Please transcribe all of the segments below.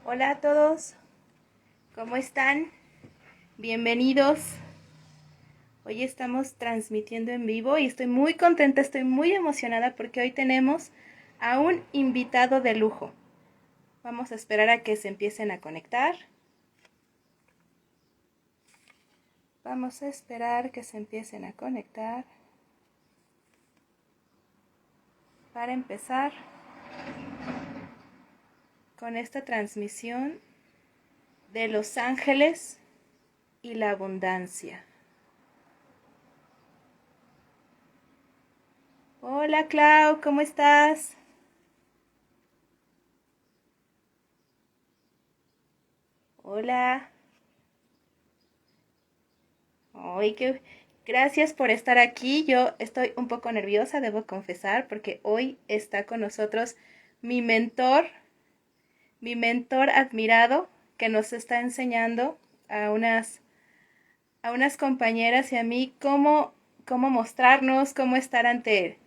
Hola a todos, ¿cómo están? Bienvenidos. Hoy estamos transmitiendo en vivo y estoy muy contenta, estoy muy emocionada porque hoy tenemos a un invitado de lujo. Vamos a esperar a que se empiecen a conectar. Vamos a esperar que se empiecen a conectar para empezar con esta transmisión de Los Ángeles y la abundancia. Hola Clau, ¿cómo estás? Hola. Ay, gracias por estar aquí. Yo estoy un poco nerviosa, debo confesar, porque hoy está con nosotros mi mentor, mi mentor admirado, que nos está enseñando a unas compañeras y a mí cómo mostrarnos, cómo estar ante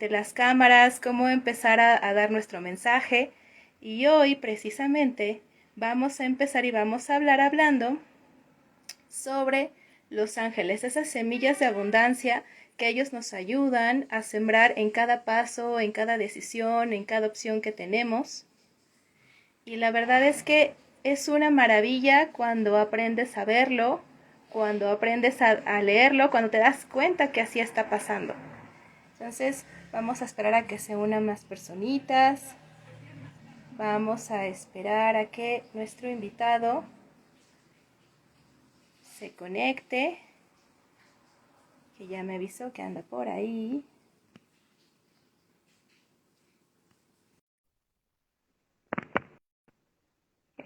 las cámaras, cómo empezar a dar nuestro mensaje. Y hoy precisamente vamos a empezar y vamos a hablar hablando sobre los ángeles, esas semillas de abundancia que ellos nos ayudan a sembrar en cada paso, en cada decisión, en cada opción que tenemos. Y la verdad es que es una maravilla cuando aprendes a verlo, cuando aprendes a leerlo, cuando te das cuenta que así está pasando. Entonces, vamos a esperar a que se unan más personitas. Vamos a esperar a que nuestro invitado se conecte, que ya me avisó que anda por ahí.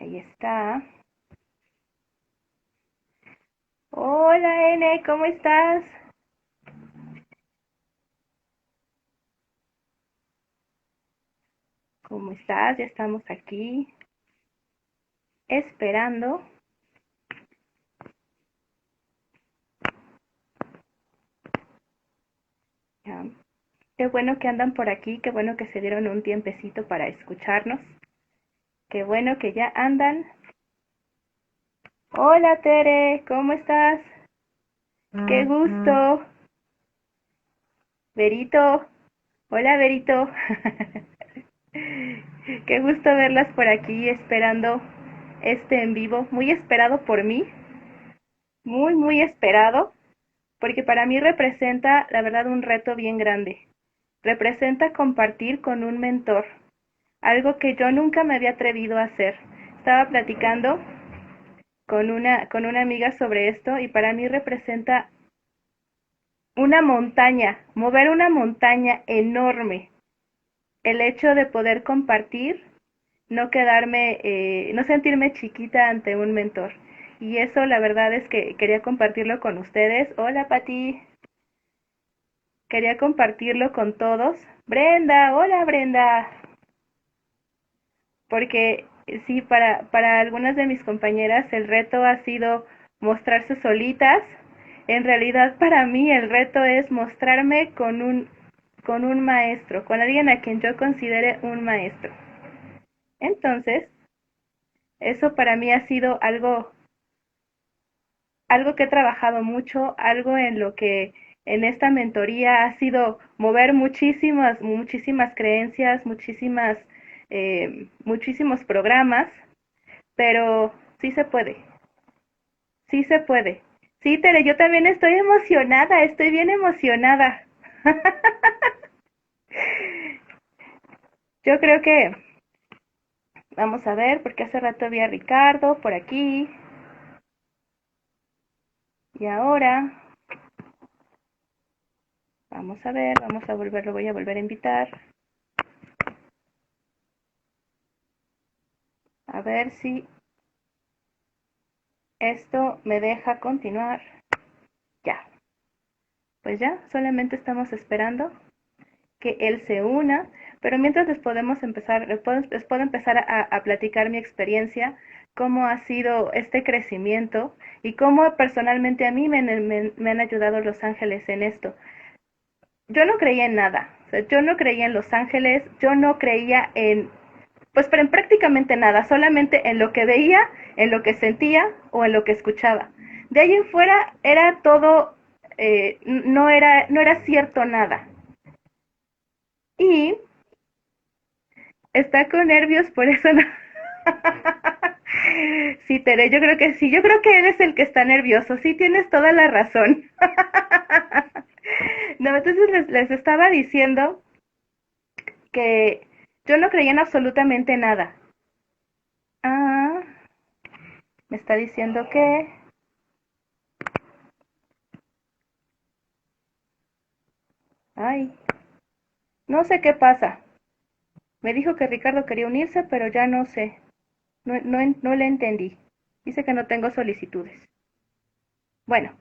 Ahí está. Hola N, ¿cómo estás? ¿Cómo estás? Ya estamos aquí esperando. Ya. Qué bueno que andan por aquí, qué bueno que se dieron un tiempecito para escucharnos. Qué bueno que ya andan. Hola Tere, ¿cómo estás? Qué gusto. Verito. Hola Verito. Qué gusto verlas por aquí esperando este en vivo. Muy esperado por mí. Muy, muy esperado. Porque para mí representa, la verdad, un reto bien grande. Representa compartir con un mentor, algo que yo nunca me había atrevido a hacer. Estaba platicando con una amiga sobre esto y para mí representa una montaña, mover una montaña enorme. El hecho de poder compartir, no quedarme, no sentirme chiquita ante un mentor. Y eso la verdad es que quería compartirlo con ustedes. Hola Pati, quería compartirlo con todos. Brenda, hola Brenda. Porque sí, para algunas de mis compañeras el reto ha sido mostrarse solitas. En realidad para mí el reto es mostrarme con un maestro, con alguien a quien yo considere un maestro. Entonces, eso para mí ha sido algo que he trabajado mucho, algo en lo que en esta mentoría ha sido mover muchísimas creencias, muchísimos programas, pero sí se puede, sí se puede. Sí, Tere, yo también estoy emocionada, estoy bien emocionada. Yo creo que, vamos a ver, porque hace rato vi a Ricardo por aquí, y ahora, vamos a ver, lo voy a volver a invitar, a ver si esto me deja continuar. Ya, pues ya, solamente estamos esperando que él se una, pero mientras les puedo empezar a platicar mi experiencia, cómo ha sido este crecimiento y cómo personalmente a mí me han ayudado los ángeles en esto. Yo no creía en nada, o sea, yo no creía en los ángeles, yo no creía en, Pues pero en prácticamente nada, solamente en lo que veía, en lo que sentía o en lo que escuchaba. De ahí en fuera era todo, no era cierto nada. Y está con nervios, por eso no. Sí, Tere, yo creo que sí, yo creo que él es el que está nervioso, sí, tienes toda la razón. No, entonces les estaba diciendo que yo no creía en absolutamente nada. Ah, me está diciendo que... Ay, no sé qué pasa. Me dijo que Ricardo quería unirse, pero ya no sé. No le entendí. Dice que no tengo solicitudes. Bueno,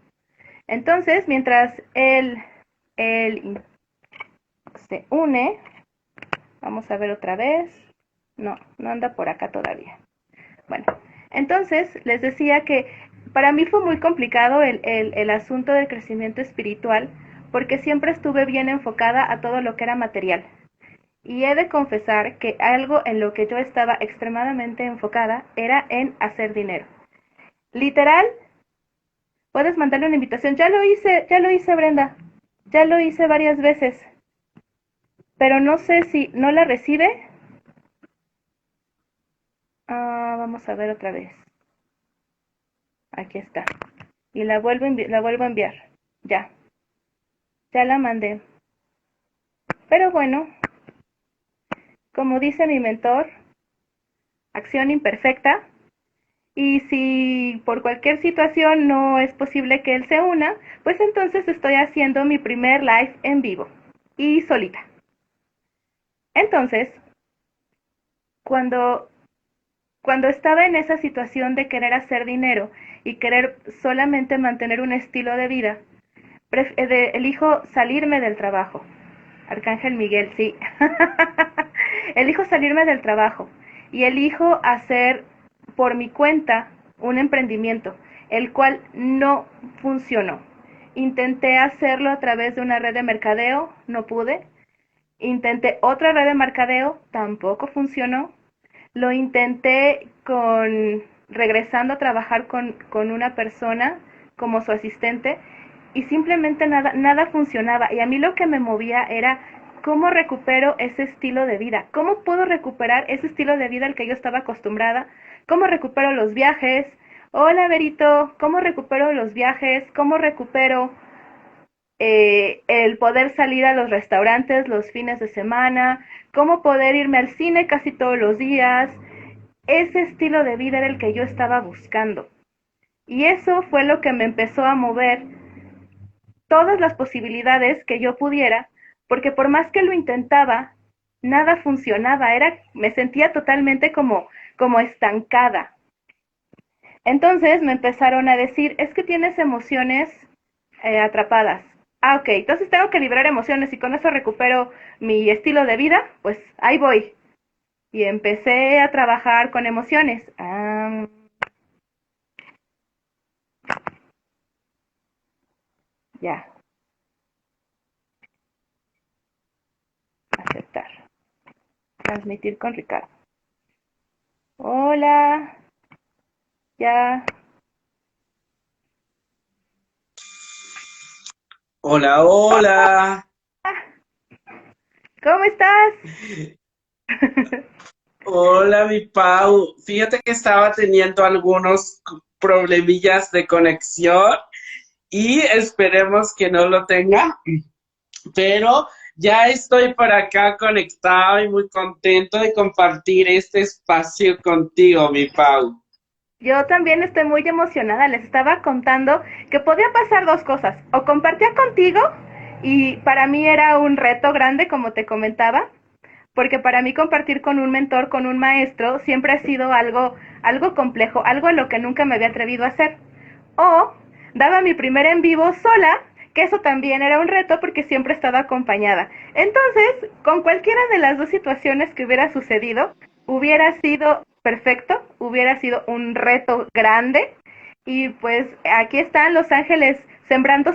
entonces, mientras él se une, vamos a ver otra vez. No, no anda por acá todavía. Bueno, entonces les decía que para mí fue muy complicado el asunto del crecimiento espiritual porque siempre estuve bien enfocada a todo lo que era material. Y he de confesar que algo en lo que yo estaba extremadamente enfocada era en hacer dinero. Literal, puedes mandarle una invitación. Ya lo hice, Brenda. Ya lo hice varias veces. Pero no sé si no la recibe. Vamos a ver otra vez. Aquí está. Y la vuelvo a enviar. Ya. Ya la mandé. Pero bueno, como dice mi mentor, acción imperfecta. Y si por cualquier situación no es posible que él se una, pues entonces estoy haciendo mi primer live en vivo y solita. Entonces, cuando, cuando estaba en esa situación de querer hacer dinero y querer solamente mantener un estilo de vida, elijo salirme del trabajo. Arcángel Miguel, sí. Elijo salirme del trabajo y elijo hacer por mi cuenta un emprendimiento, el cual no funcionó. Intenté hacerlo a través de una red de mercadeo, no pude. Intenté otra red de mercadeo, tampoco funcionó. Lo intenté regresando a trabajar con una persona como su asistente y simplemente nada funcionaba. Y a mí lo que me movía era cómo recupero ese estilo de vida, cómo puedo recuperar ese estilo de vida al que yo estaba acostumbrada, cómo recupero los viajes. Hola, Berito, ¿cómo recupero los viajes? ¿Cómo recupero el poder salir a los restaurantes los fines de semana? ¿Cómo poder irme al cine casi todos los días? Ese estilo de vida era el que yo estaba buscando. Y eso fue lo que me empezó a mover todas las posibilidades que yo pudiera, porque por más que lo intentaba, nada funcionaba, me sentía totalmente como estancada. Entonces me empezaron a decir, es que tienes emociones atrapadas. Ah, ok, entonces tengo que liberar emociones y con eso recupero mi estilo de vida, pues ahí voy. Y empecé a trabajar con emociones. Ya, aceptar. Transmitir con Ricardo. Hola, ya. Hola, hola. ¿Cómo estás? Hola, mi Pau. Fíjate que estaba teniendo algunos problemillas de conexión y esperemos que no lo tenga, pero ya estoy por acá conectado y muy contento de compartir este espacio contigo, mi Pau. Yo también estoy muy emocionada. Les estaba contando que podía pasar dos cosas. O compartía contigo y para mí era un reto grande, como te comentaba, porque para mí compartir con un mentor, con un maestro, siempre ha sido algo complejo, algo a lo que nunca me había atrevido a hacer. O daba mi primer en vivo sola, que eso también era un reto porque siempre estaba acompañada. Entonces, con cualquiera de las dos situaciones que hubiera sucedido, hubiera sido perfecto, hubiera sido un reto grande. Y pues aquí están los ángeles sembrando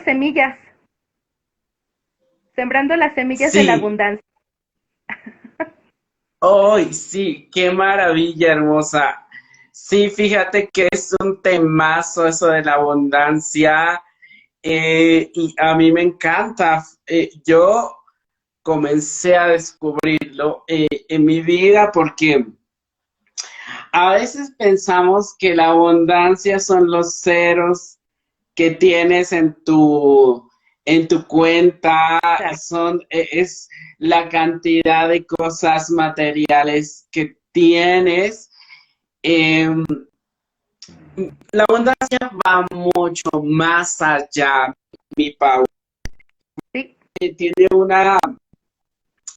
las semillas de la Sí, abundancia. ¡Ay, sí! ¡Qué maravilla, hermosa! Sí, fíjate que es un temazo eso de la abundancia, y a mí me encanta. Yo comencé a descubrirlo en mi vida porque a veces pensamos que la abundancia son los ceros que tienes en tu cuenta, Exacto. es la cantidad de cosas materiales que tienes. Eh, la abundancia va mucho más allá, mi Pau. Sí, Tiene una,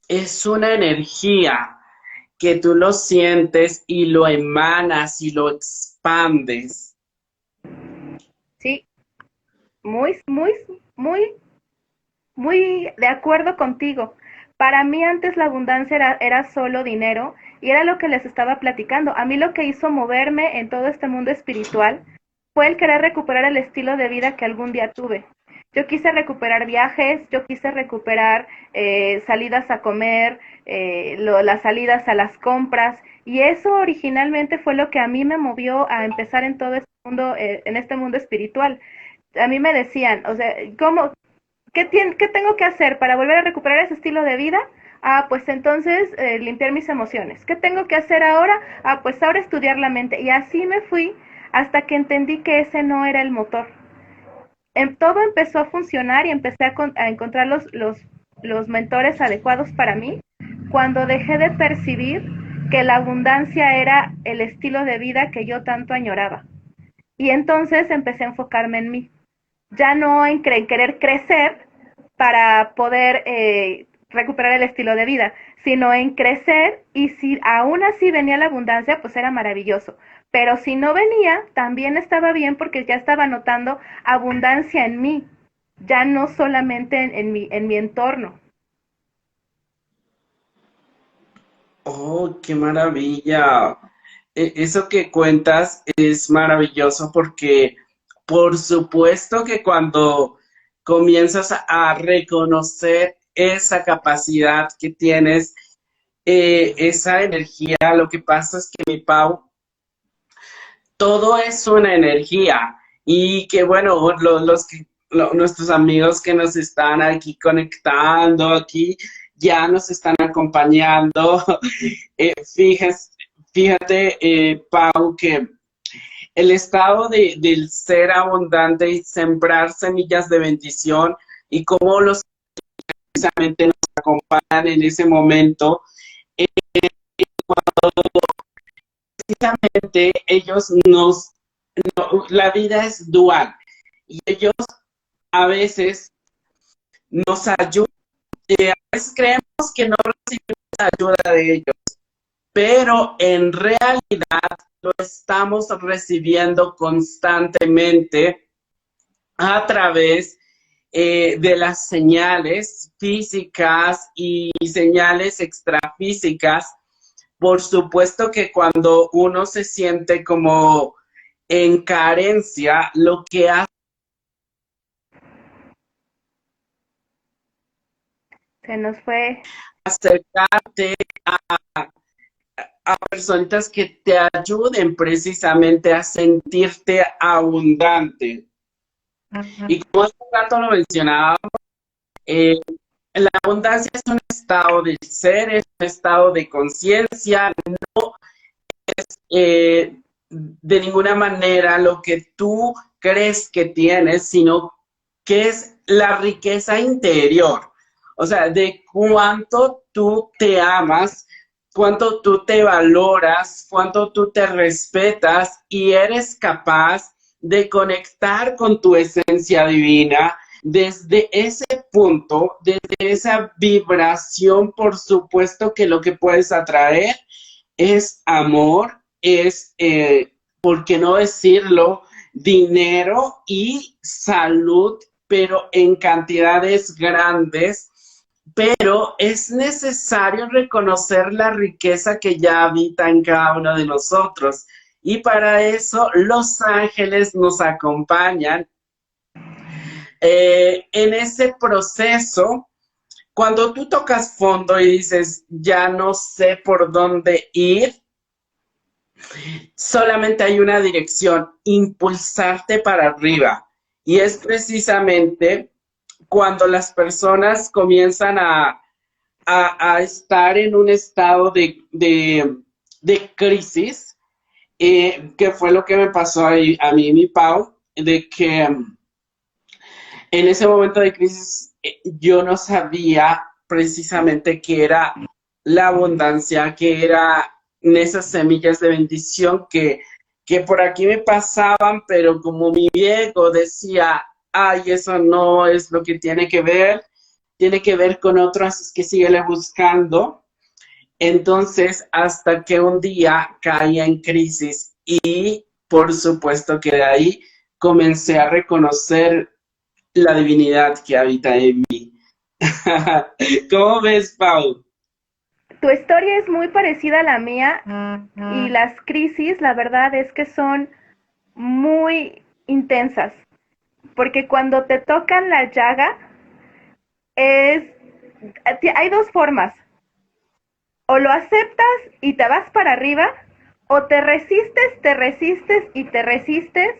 es una energía que tú lo sientes y lo emanas y lo expandes. sí, muy, muy, muy, muy de acuerdo contigo. Para mí antes la abundancia era solo dinero y era lo que les estaba platicando. A mí lo que hizo moverme en todo este mundo espiritual fue el querer recuperar el estilo de vida que algún día tuve. Yo quise recuperar viajes, yo quise recuperar salidas a comer, las salidas a las compras, y eso originalmente fue lo que a mí me movió a empezar en este mundo espiritual. A mí me decían, o sea, ¿qué tengo que hacer para volver a recuperar ese estilo de vida? Ah, pues entonces limpiar mis emociones. ¿Qué tengo que hacer ahora? Ah, pues ahora estudiar la mente. Y así me fui hasta que entendí que ese no era el motor. Todo empezó a funcionar y empecé a encontrar los mentores adecuados para mí cuando dejé de percibir que la abundancia era el estilo de vida que yo tanto añoraba. Y entonces empecé a enfocarme en mí, ya no en querer crecer para poder recuperar el estilo de vida, sino en crecer, y si aún así venía la abundancia, pues era maravilloso. Pero si no venía, también estaba bien porque ya estaba notando abundancia en mí, ya no solamente en mi entorno. Oh, qué maravilla. Eso que cuentas es maravilloso porque por supuesto que cuando comienzas a reconocer esa capacidad que tienes, esa energía, lo que pasa es que mi Pau, todo es una energía y que bueno, nuestros amigos que nos están aquí conectando, aquí ya nos están acompañando. Fíjate, Pau, que el estado del ser abundante y sembrar semillas de bendición y cómo los precisamente nos acompañan en ese momento, precisamente ellos la vida es dual y ellos a veces nos ayudan, a veces creemos que no recibimos ayuda de ellos, pero en realidad lo estamos recibiendo constantemente a través de las señales físicas y señales extrafísicas. Por supuesto que cuando uno se siente como en carencia, lo que hace Se nos fue. es acercarte a personitas que te ayuden precisamente a sentirte abundante. Y como hace un rato lo mencionaba, eh, la abundancia es un estado del ser, es un estado de conciencia, de ninguna manera lo que tú crees que tienes, sino que es la riqueza interior. O sea, de cuánto tú te amas, cuánto tú te valoras, cuánto tú te respetas y eres capaz de conectar con tu esencia divina. Desde ese punto, desde esa vibración, por supuesto que lo que puedes atraer es amor, es, ¿por qué no decirlo? Dinero y salud, pero en cantidades grandes. Pero es necesario reconocer la riqueza que ya habita en cada uno de nosotros. Y para eso los ángeles nos acompañan en ese proceso cuando tú tocas fondo y dices, ya no sé por dónde ir, solamente hay una dirección, impulsarte para arriba. Y es precisamente cuando las personas comienzan a estar en un estado de crisis, que fue lo que me pasó a mí y mi Pau, de que en ese momento de crisis yo no sabía precisamente qué era la abundancia, qué era esas semillas de bendición que por aquí me pasaban, pero como mi ego decía, ay, eso no es lo que tiene que ver con otras que síguele buscando. Entonces, hasta que un día caí en crisis y por supuesto que de ahí comencé a reconocer la divinidad que habita en mí. ¿Cómo ves, Pau? Tu historia es muy parecida a la mía y las crisis, la verdad es que son muy intensas, porque cuando te tocan la llaga, es, hay dos formas, o lo aceptas y te vas para arriba, o te resistes y te resistes,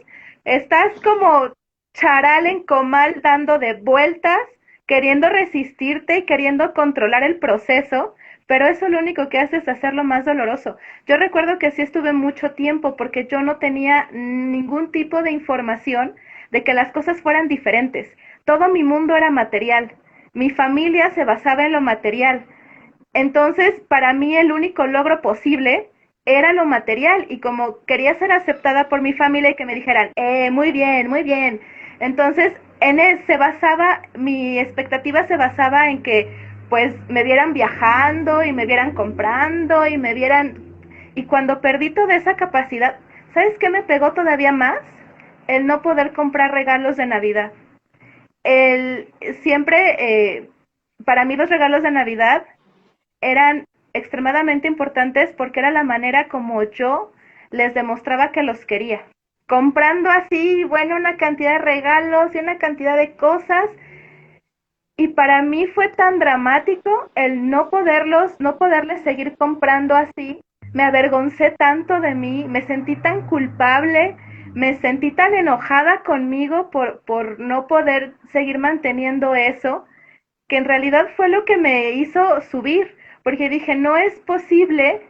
estás como charal en comal dando de vueltas, queriendo resistirte y queriendo controlar el proceso, pero eso lo único que hace es hacerlo más doloroso. Yo recuerdo que así estuve mucho tiempo porque yo no tenía ningún tipo de información de que las cosas fueran diferentes. Todo mi mundo era material. Mi familia se basaba en lo material. Entonces, para mí el único logro posible era lo material y como quería ser aceptada por mi familia y que me dijeran, muy bien, muy bien. Entonces, en él se basaba, mi expectativa se basaba en que pues me vieran viajando y me vieran comprando y me vieran... Y cuando perdí toda esa capacidad, ¿sabes qué me pegó todavía más? El no poder comprar regalos de Navidad. El, siempre, para mí los regalos de Navidad eran extremadamente importantes porque era la manera como yo les demostraba que los quería. Comprando así, bueno, una cantidad de regalos y una cantidad de cosas. Y para mí fue tan dramático el no poderles seguir comprando así. Me avergoncé tanto de mí, me sentí tan culpable, me sentí tan enojada conmigo por no poder seguir manteniendo eso, que en realidad fue lo que me hizo subir, porque dije, no es posible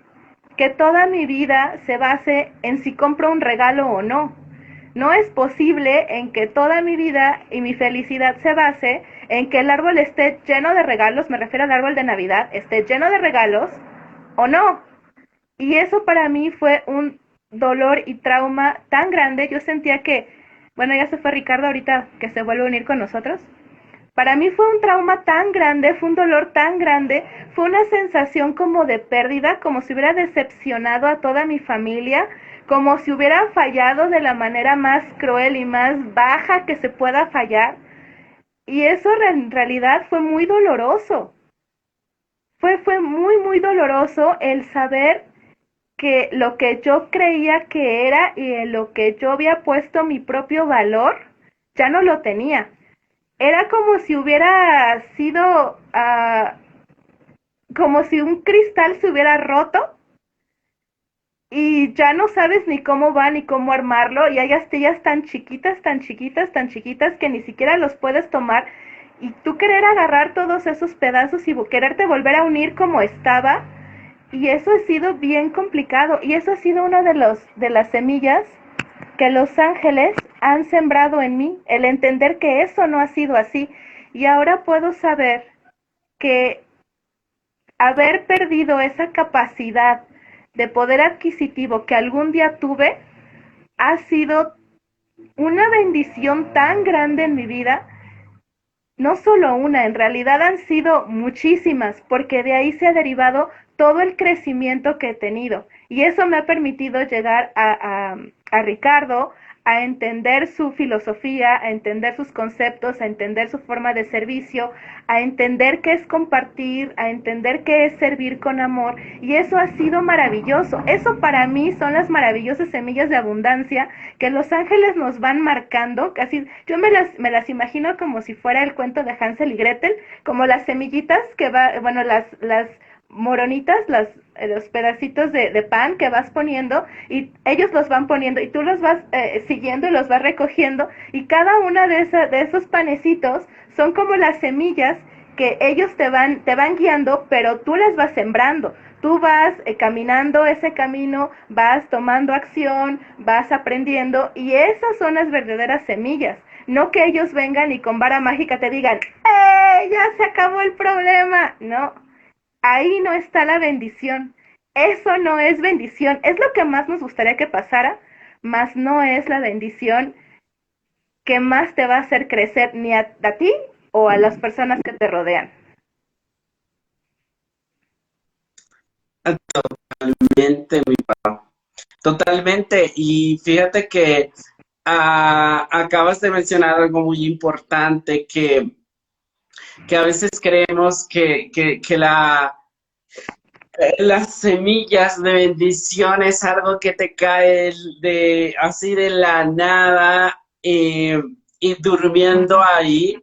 que toda mi vida se base en si compro un regalo o no. No es posible en que toda mi vida y mi felicidad se base en que el árbol esté lleno de regalos, me refiero al árbol de Navidad, esté lleno de regalos o no. Y eso para mí fue un dolor y trauma tan grande. Yo sentía que, bueno, ya se fue Ricardo ahorita que se vuelve a unir con nosotros. Para mí fue un trauma tan grande, fue un dolor tan grande, fue una sensación como de pérdida, como si hubiera decepcionado a toda mi familia, como si hubiera fallado de la manera más cruel y más baja que se pueda fallar. Y eso en realidad fue muy doloroso. Fue muy, muy doloroso el saber que lo que yo creía que era y en lo que yo había puesto mi propio valor, ya no lo tenía. Era como si hubiera sido, como si un cristal se hubiera roto y ya no sabes ni cómo va ni cómo armarlo y hay astillas tan chiquitas, tan chiquitas, tan chiquitas que ni siquiera los puedes tomar y tú querer agarrar todos esos pedazos y quererte volver a unir como estaba y eso ha sido bien complicado y eso ha sido uno de las semillas que los ángeles han sembrado en mí, el entender que eso no ha sido así. Y ahora puedo saber que haber perdido esa capacidad de poder adquisitivo que algún día tuve ha sido una bendición tan grande en mi vida. No solo una, en realidad han sido muchísimas, porque de ahí se ha derivado todo el crecimiento que he tenido. Y eso me ha permitido llegar a Ricardo, a entender su filosofía, a entender sus conceptos, a entender su forma de servicio, a entender qué es compartir, a entender qué es servir con amor, y eso ha sido maravilloso. Eso para mí son las maravillosas semillas de abundancia que los ángeles nos van marcando, casi yo me las imagino como si fuera el cuento de Hansel y Gretel, como las semillitas que va, bueno, las moronitas, los pedacitos de pan que vas poniendo, y ellos los van poniendo y tú los vas siguiendo y los vas recogiendo, y cada una de esos panecitos son como las semillas que ellos te van guiando, pero tú las vas sembrando. Tú vas caminando ese camino, vas tomando acción, vas aprendiendo, y esas son las verdaderas semillas. No que ellos vengan y con vara mágica te digan, ya se acabó el problema. No, ahí no está la bendición. Eso no es bendición. Es lo que más nos gustaría que pasara, mas no es la bendición que más te va a hacer crecer ni a ti o a las personas que te rodean. Totalmente, mi Pau. Totalmente. Y fíjate que acabas de mencionar algo muy importante, que a veces creemos que las semillas de bendición es algo que te cae así de la nada, y durmiendo ahí,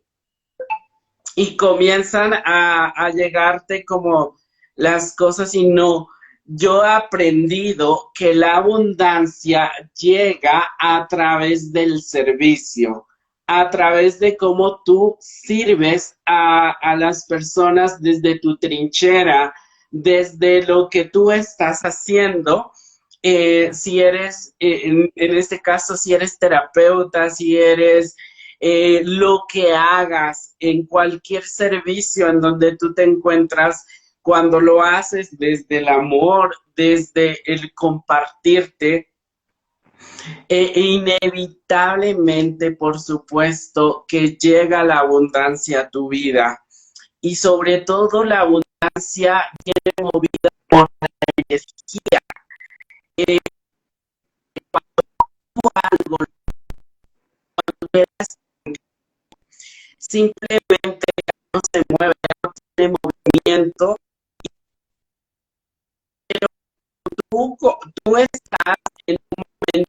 y comienzan a llegarte como las cosas, y no. Yo he aprendido que la abundancia llega a través del servicio, a través de cómo tú sirves a las personas desde tu trinchera, desde lo que tú estás haciendo. Si eres, en este caso, si eres terapeuta, si eres lo que hagas en cualquier servicio en donde tú te encuentras, cuando lo haces desde el amor, desde el compartirte, inevitablemente, por supuesto, que llega la abundancia a tu vida. Y sobre todo la abundancia viene movida por la energía. Eh, Algo simplemente no se mueve, no tiene movimiento. Tú, tú estás en un momento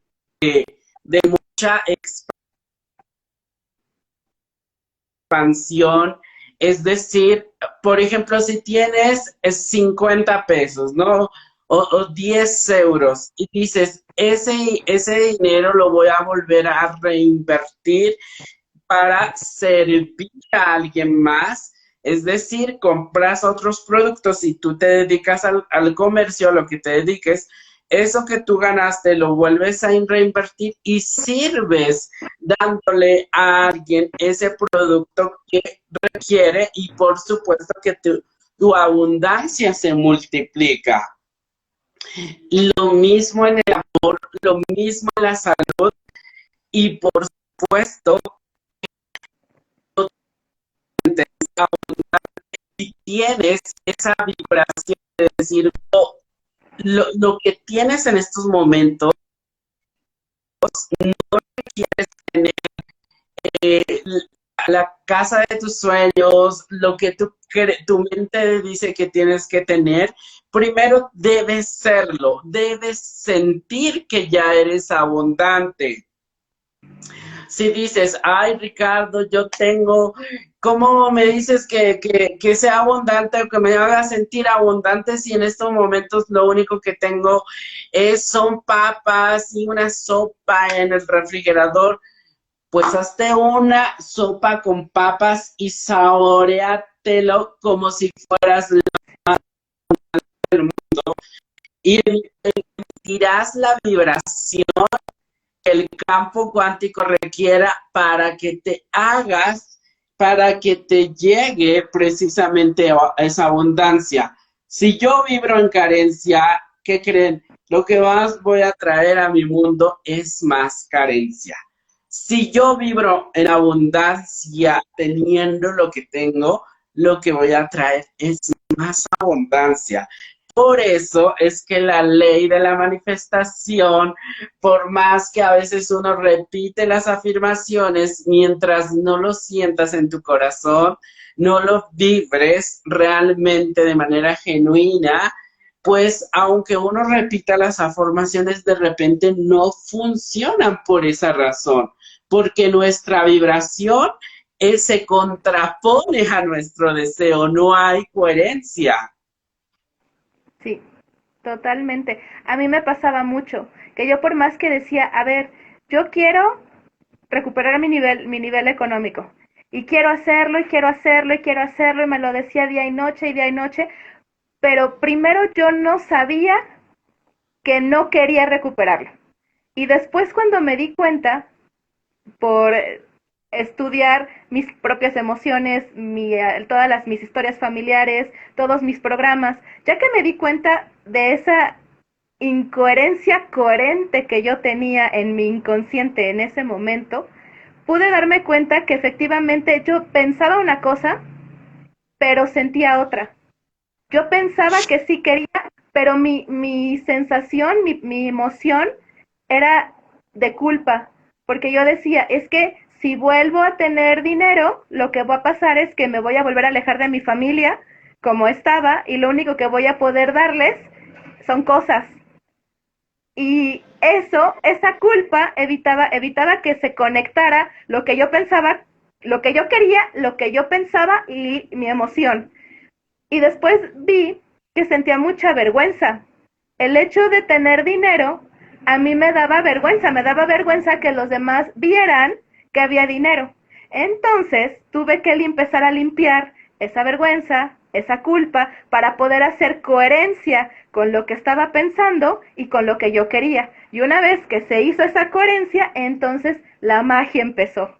de mucha expansión, es decir, por ejemplo, si tienes 50 pesos, ¿no? O 10 euros, y dices, ese dinero lo voy a volver a reinvertir para servir a alguien más. Es decir, compras otros productos y tú te dedicas al comercio, a lo que te dediques, eso que tú ganaste lo vuelves a reinvertir y sirves dándole a alguien ese producto que requiere, y por supuesto que tu abundancia se multiplica. Lo mismo en el amor, lo mismo en la salud, y por supuesto, si tienes esa vibración de decir, oh, lo que tienes en estos momentos no requieres tener eh, la casa de tus sueños, lo que tu mente dice que tienes que tener. Primero debes serlo, debes sentir que ya eres abundante. Si dices, ay, Ricardo, yo tengo, ¿cómo me dices que sea abundante o que me haga sentir abundante si en estos momentos lo único que tengo son papas y una sopa en el refrigerador? Pues hazte una sopa con papas y saboreatelo como si fueras la del mundo, y emitirás la vibración que el campo cuántico requiera para que te hagas, para que te llegue precisamente a esa abundancia. Si yo vibro en carencia, ¿qué creen? Lo que más voy a traer a mi mundo es más carencia. Si yo vibro en abundancia, teniendo lo que tengo, lo que voy a traer es más abundancia. Por eso es que la ley de la manifestación, por más que a veces uno repite las afirmaciones, mientras no lo sientas en tu corazón, no lo vibres realmente de manera genuina, pues aunque uno repita las afirmaciones, de repente no funcionan por esa razón, porque nuestra vibración se contrapone a nuestro deseo, no hay coherencia. Sí, totalmente. A mí me pasaba mucho, que yo por más que decía, a ver, yo quiero recuperar mi nivel económico, y quiero hacerlo, y quiero hacerlo, y quiero hacerlo, y me lo decía día y noche, y día y noche, pero primero yo no sabía que no quería recuperarlo. Y después cuando me di cuenta, por estudiar mis propias emociones, todas mis historias familiares, todos mis programas, ya que me di cuenta de esa incoherencia coherente que yo tenía en mi inconsciente en ese momento, pude darme cuenta que efectivamente yo pensaba una cosa, pero sentía otra. Yo pensaba que sí quería, pero mi sensación, mi emoción era de culpa, porque yo decía, es que si vuelvo a tener dinero, lo que va a pasar es que me voy a volver a alejar de mi familia como estaba y lo único que voy a poder darles son cosas. Y eso, esa culpa evitaba que se conectara lo que yo pensaba, lo que yo quería, lo que yo pensaba y mi emoción. Y después vi que sentía mucha vergüenza. El hecho de tener dinero a mí me daba vergüenza que los demás vieran que había dinero. Entonces tuve que empezar a limpiar esa vergüenza, esa culpa, para poder hacer coherencia con lo que estaba pensando y con lo que yo quería. Y una vez que se hizo esa coherencia, entonces la magia empezó.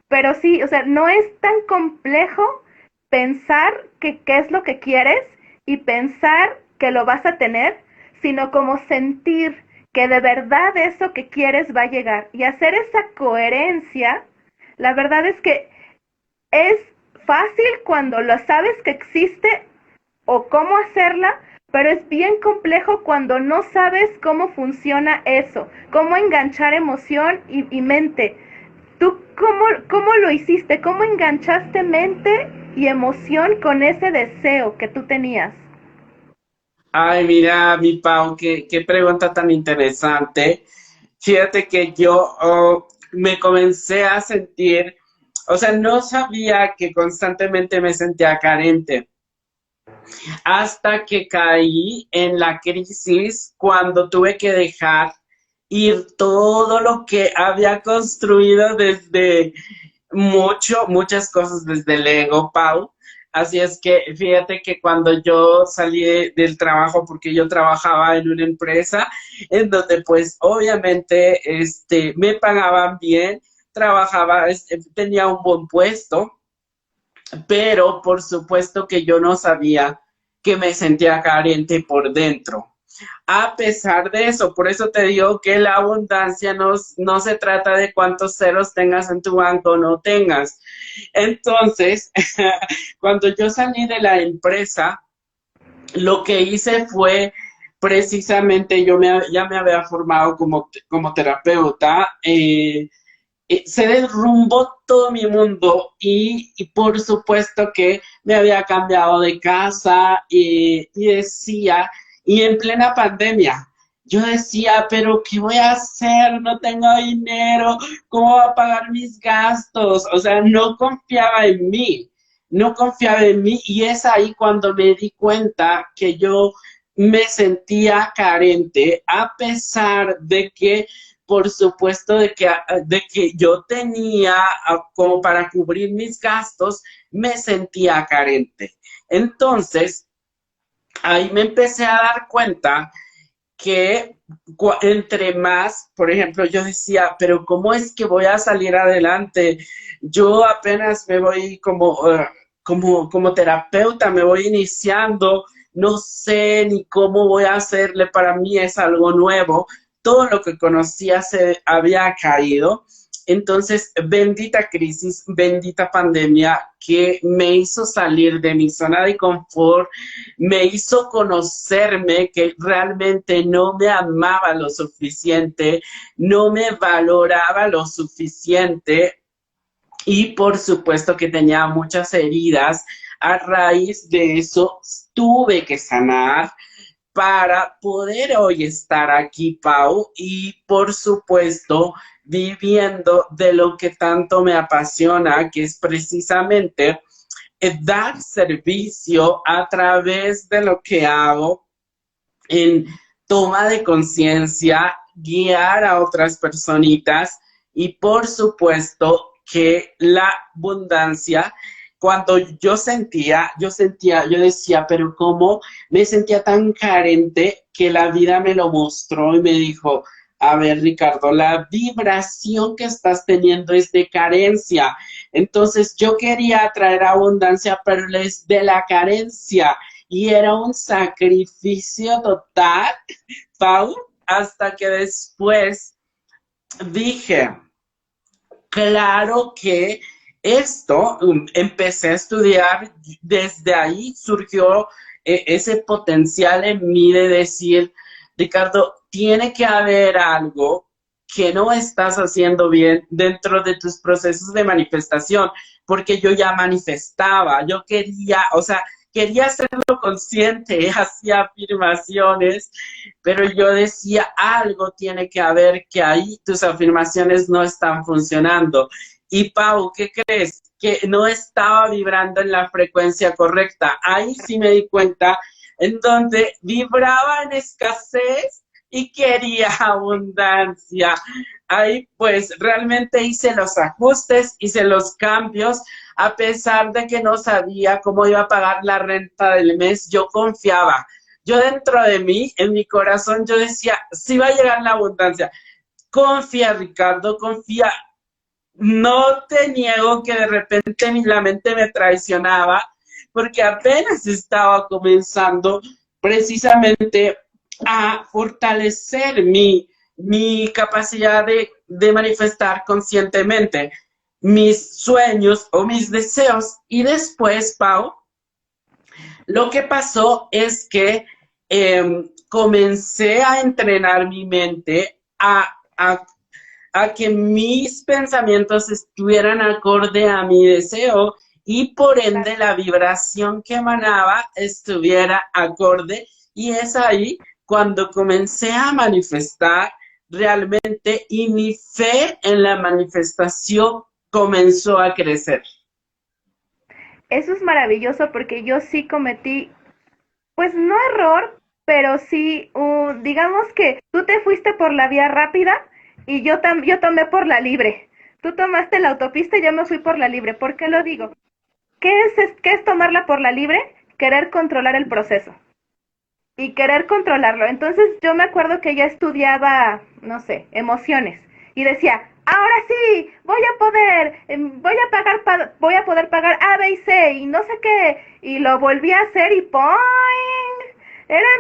Pero sí, o sea, no es tan complejo pensar que qué es lo que quieres y pensar que lo vas a tener, sino como sentir que de verdad eso que quieres va a llegar y hacer esa coherencia. La verdad es que es fácil cuando lo sabes que existe o cómo hacerla, pero es bien complejo cuando no sabes cómo funciona eso, cómo enganchar emoción y mente. ¿Tú cómo lo hiciste? ¿Cómo enganchaste mente y emoción con ese deseo que tú tenías? Ay, mira, mi Pau, qué pregunta tan interesante. Fíjate que yo me comencé a sentir, o sea, no sabía que constantemente me sentía carente hasta que caí en la crisis cuando tuve que dejar ir todo lo que había construido desde muchas cosas desde el ego, Pau. Así es que fíjate que cuando yo salí del trabajo, porque yo trabajaba en una empresa en donde pues obviamente me pagaban bien, trabajaba, tenía un buen puesto, pero por supuesto que yo no sabía que me sentía carente por dentro. A pesar de eso, por eso te digo que la abundancia no se trata de cuántos ceros tengas en tu banco o no tengas. Entonces, cuando yo salí de la empresa, lo que hice fue precisamente, ya me había formado como terapeuta, se derrumbó todo mi mundo y por supuesto que me había cambiado de casa y decía, y en plena pandemia, yo decía, pero ¿qué voy a hacer? No tengo dinero, ¿cómo voy a pagar mis gastos? O sea, no confiaba en mí, no confiaba en mí y es ahí cuando me di cuenta que yo me sentía carente a pesar de que por supuesto de que yo tenía como para cubrir mis gastos, me sentía carente. Entonces, ahí me empecé a dar cuenta que entre más, por ejemplo, yo decía, pero ¿cómo es que voy a salir adelante? Yo apenas me voy como terapeuta, me voy iniciando, no sé ni cómo voy a hacerle, para mí es algo nuevo, todo lo que conocía se había caído Entonces, bendita crisis, bendita pandemia que me hizo salir de mi zona de confort, me hizo conocerme que realmente no me amaba lo suficiente, no me valoraba lo suficiente y por supuesto que tenía muchas heridas. A raíz de eso tuve que sanar para poder hoy estar aquí, Pau, y por supuesto viviendo de lo que tanto me apasiona, que es precisamente dar servicio a través de lo que hago en toma de conciencia, guiar a otras personitas y por supuesto que la abundancia, cuando yo decía, pero cómo me sentía tan carente que la vida me lo mostró y me dijo, a ver, Ricardo, la vibración que estás teniendo es de carencia. Entonces yo quería traer abundancia, pero es de la carencia. Y era un sacrificio total, Pau, hasta que después dije, claro que esto, empecé a estudiar, desde ahí surgió ese potencial en mí de decir, Ricardo, tiene que haber algo que no estás haciendo bien dentro de tus procesos de manifestación, porque yo ya manifestaba, yo quería, o sea, quería hacerlo consciente, hacía afirmaciones, pero yo decía, algo tiene que haber que ahí tus afirmaciones no están funcionando. Y Pau, ¿qué crees? Que no estaba vibrando en la frecuencia correcta. Ahí sí me di cuenta, en donde vibraba en escasez y quería abundancia. Ahí pues realmente hice los ajustes, hice los cambios, a pesar de que no sabía cómo iba a pagar la renta del mes, yo confiaba. Yo dentro de mí, en mi corazón, yo decía, sí va a llegar la abundancia. Confía, Ricardo, confía. No te niego que de repente la mente me traicionaba, porque apenas estaba comenzando precisamente a fortalecer mi capacidad de manifestar conscientemente mis sueños o mis deseos. Y después, Pau, lo que pasó es que comencé a entrenar mi mente a que mis pensamientos estuvieran acorde a mi deseo y por ende la vibración que emanaba estuviera acorde. Y es ahí cuando comencé a manifestar realmente y mi fe en la manifestación comenzó a crecer. Eso es maravilloso porque yo sí cometí, pues no error, pero sí, digamos que tú te fuiste por la vía rápida y yo tomé por la libre. Tú tomaste la autopista y yo me fui por la libre. ¿Por qué lo digo? ¿Qué es tomarla por la libre? Querer controlar el proceso y querer controlarlo. Entonces yo me acuerdo que ya estudiaba, no sé, emociones y decía, ahora sí, voy a poder pagar A, B y C y no sé qué, y lo volví a hacer y ¡poing! Eran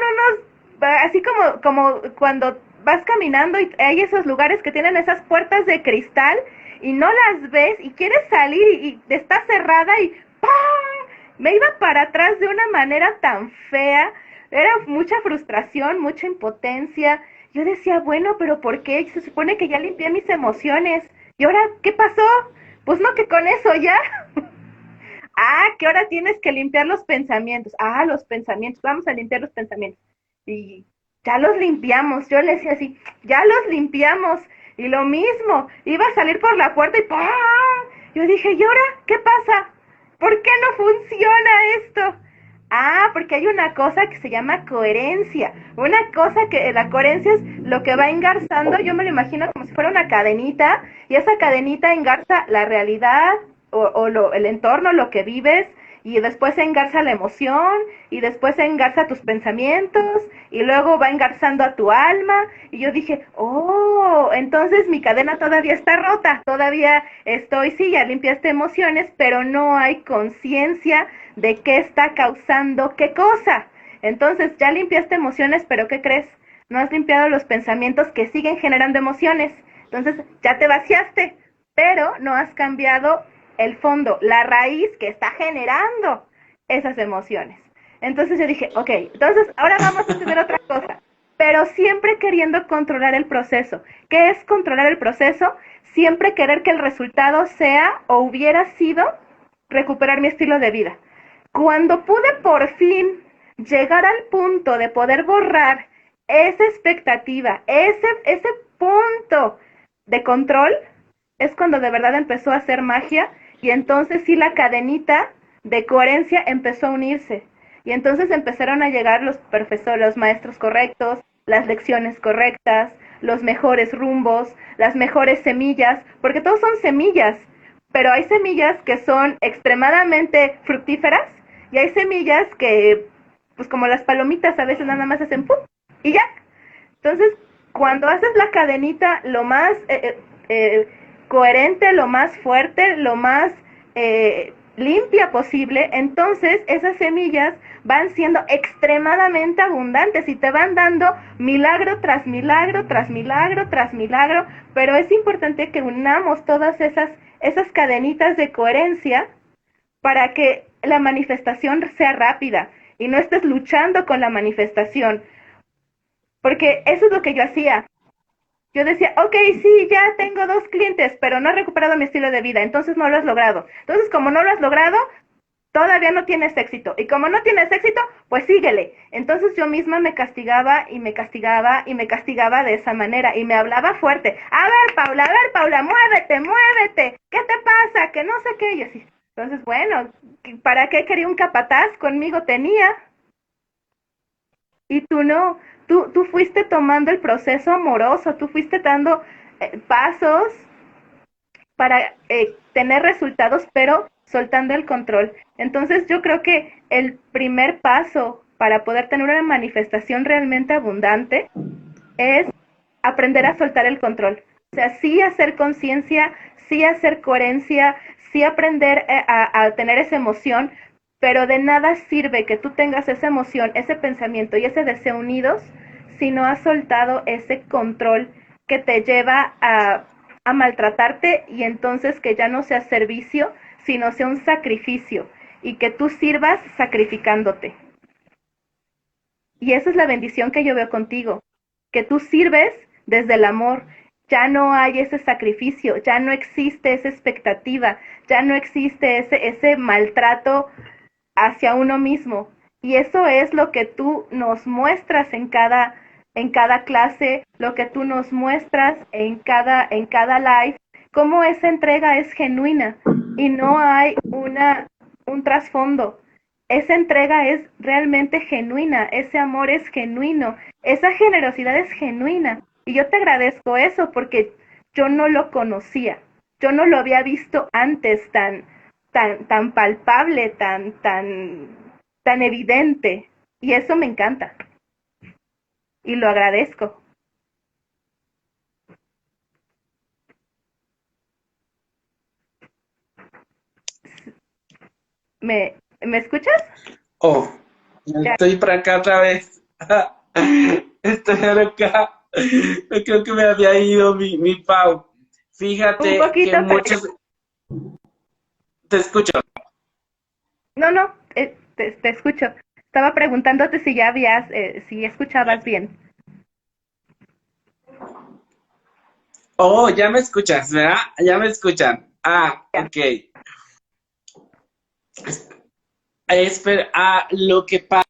así como cuando vas caminando y hay esos lugares que tienen esas puertas de cristal y no las ves y quieres salir y está cerrada y ¡pum! Me iba para atrás de una manera tan fea, era mucha frustración, mucha impotencia. Yo decía, bueno, pero ¿por qué? Se supone que ya limpié mis emociones. ¿Y ahora qué pasó? Pues no, que con eso ya. Que ahora tienes que limpiar los pensamientos. Los pensamientos, vamos a limpiar los pensamientos. Y ya los limpiamos. Yo le decía así, ya los limpiamos. Y lo mismo, iba a salir por la puerta y ¡pum! Yo dije, ¿y ahora qué pasa? ¿Por qué no funciona esto? Porque hay una cosa que se llama coherencia. Una cosa que la coherencia es lo que va engarzando, yo me lo imagino como si fuera una cadenita, y esa cadenita engarza la realidad el entorno, lo que vives, y después se engarza la emoción, y después se engarza tus pensamientos, y luego va engarzando a tu alma, y yo dije, entonces mi cadena todavía está rota, todavía sí, ya limpiaste emociones, pero no hay conciencia de qué está causando qué cosa. Entonces ya limpiaste emociones, pero ¿qué crees? No has limpiado los pensamientos que siguen generando emociones. Entonces ya te vaciaste. pero no has cambiado el fondo, la raíz que está generando esas emociones. Entonces yo dije, ok, entonces ahora vamos a estudiar otra cosa, pero siempre queriendo controlar el proceso. ¿Qué es controlar el proceso? Siempre querer que el resultado sea o hubiera sido recuperar mi estilo de vida. Cuando pude por fin llegar al punto de poder borrar esa expectativa, ese punto de control, es cuando de verdad empezó a hacer magia y entonces sí la cadenita de coherencia empezó a unirse. Y entonces empezaron a llegar los profesores, los maestros correctos, las lecciones correctas, los mejores rumbos, las mejores semillas, porque todos son semillas, pero hay semillas que son extremadamente fructíferas y hay semillas que, pues como las palomitas, a veces nada más hacen ¡pum! Y ya. Entonces, cuando haces la cadenita lo más coherente, lo más fuerte, lo más limpia posible, entonces esas semillas van siendo extremadamente abundantes y te van dando milagro tras milagro, tras milagro, tras milagro, pero es importante que unamos todas esas cadenitas de coherencia para que la manifestación sea rápida y no estés luchando con la manifestación, porque eso es lo que yo hacía. Yo decía, ok, sí, ya tengo 2 clientes, pero no he recuperado mi estilo de vida, entonces no lo has logrado. Entonces, como no lo has logrado, todavía no tienes éxito. Y como no tienes éxito, pues síguele. Entonces yo misma me castigaba y me castigaba y me castigaba de esa manera. Y me hablaba fuerte. A ver, Paula, muévete, muévete. ¿Qué te pasa? Que no sé qué. Y así. Entonces, bueno, ¿para qué quería un capataz? Conmigo tenía. Y tú no. Tú fuiste tomando el proceso amoroso. Tú fuiste dando pasos para tener resultados, pero soltando el control. Entonces yo creo que el primer paso para poder tener una manifestación realmente abundante es aprender a soltar el control. O sea, sí hacer conciencia, sí hacer coherencia, sí aprender a tener esa emoción, pero de nada sirve que tú tengas esa emoción, ese pensamiento y ese deseo unidos si no has soltado ese control que te lleva a maltratarte y entonces que ya no sea servicio, sino sea un sacrificio y que tú sirvas sacrificándote. Y esa es la bendición que yo veo contigo, que tú sirves desde el amor. Ya no hay ese sacrificio, ya no existe esa expectativa, ya no existe ese maltrato hacia uno mismo. Y eso es lo que tú nos muestras en cada clase, lo que tú nos muestras en cada live, cómo esa entrega es genuina y no hay un trasfondo. Esa entrega es realmente genuina, ese amor es genuino, esa generosidad es genuina. Y yo te agradezco eso porque yo no lo conocía, yo no lo había visto antes tan palpable, tan evidente. Y eso me encanta. Y lo agradezco. ¿Me escuchas? Oh, Ya. estoy para acá otra vez. Estoy acá. Creo que me había ido mi Pau. Un Fíjate que poquito, pero... muchos... Te escucho. No, no, te escucho. Estaba preguntándote si ya habías, si escuchabas bien. Oh, ya me escuchas, ¿verdad? Ya me escuchan. Ah, Ya. ok. Espera, lo que pasa...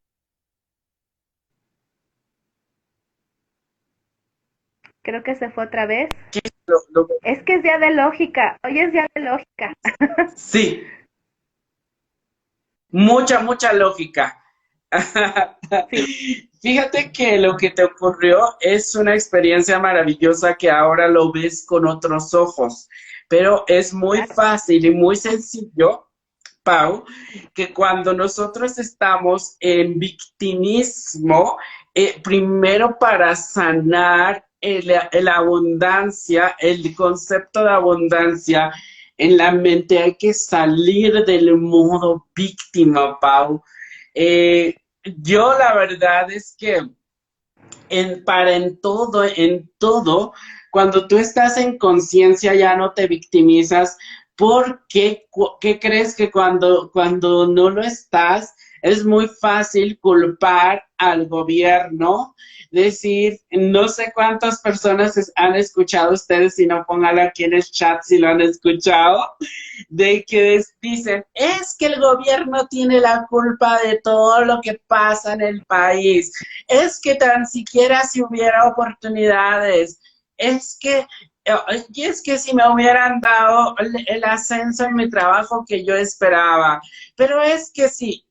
Creo que se fue otra vez. Lo- lo- Es que es día de lógica. Hoy es día de lógica. sí, mucha lógica. Sí, Fíjate que lo que te ocurrió es una experiencia maravillosa que ahora lo ves con otros ojos, pero es muy claro. fácil y muy sencillo, Pau, que cuando nosotros estamos en victimismo, primero para sanar la abundancia, el concepto de abundancia en la mente, hay que salir del modo víctima, Pau. Eh, yo la verdad es que en todo, Cuando tú estás en conciencia ya no te victimizas porque ¿qué crees que cuando no lo estás es muy fácil culpar al gobierno? Decir, no sé cuántas personas han escuchado ustedes, si no pónganlo aquí en el chat si lo han escuchado, de que dicen, es que el gobierno tiene la culpa de todo lo que pasa en el país, es que tan siquiera si hubiera oportunidades, es que, y es que si me hubieran dado el ascenso en mi trabajo que yo esperaba, pero es que sí,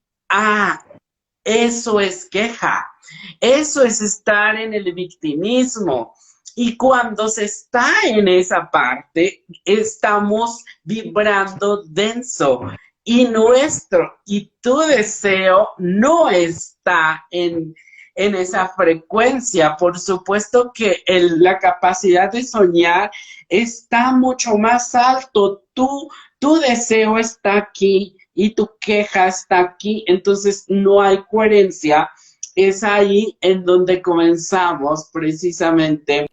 eso es queja, eso es estar en el victimismo. Y cuando se está en esa parte, estamos vibrando denso. Y tu deseo no está en esa frecuencia. Por supuesto que la capacidad de soñar está mucho más alto. Tu deseo está aquí y tu queja está aquí, entonces no hay coherencia. Es ahí en donde comenzamos precisamente